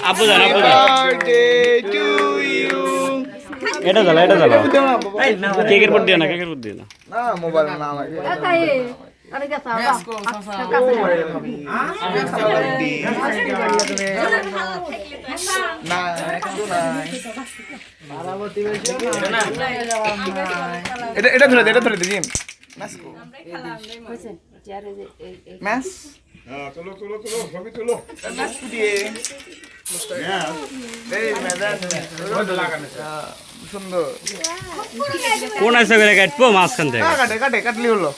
আপু জান birthday to you এটা জ্বালা কেকের পর দিও না না মোবাইল না লাগে না এটা ধরে দিন ম্যাস চলো ছবি তুলো ম্যাস দিয়ে সুন্দর কোন আছে করে কাটবো মাঝখান থেকে কাটলি হলো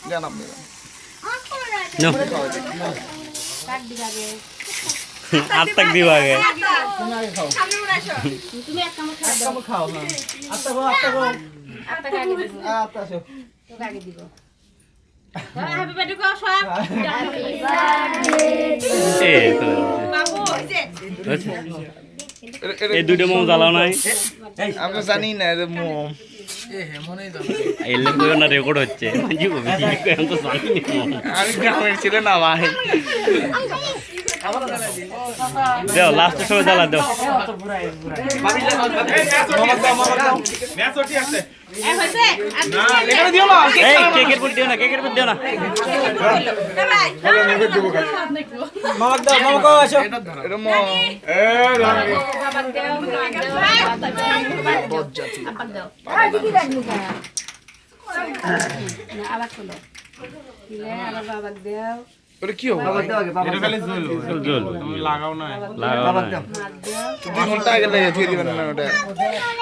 জান আপনি আর তাক দিব আগে এই দুইটা মোম জ্বালাও নাই আমি তো জানি না রে মোম এলে কইও না রেকর্ড হচ্ছে জি আমি তো জানি না আমি গ্রামের ছিল না ভাই দাও লাস্টের সময় জ্বালা দাও ম্যাচ ওটি আছে এখানে দিও না এই কেকের পর দিও না মামা আসো এটা মোম ওটা কি হবে এটা খালি জল তুমি লাগাও না 2 ঘন্টা আগে লাগিয়ে দিবেন না ওটা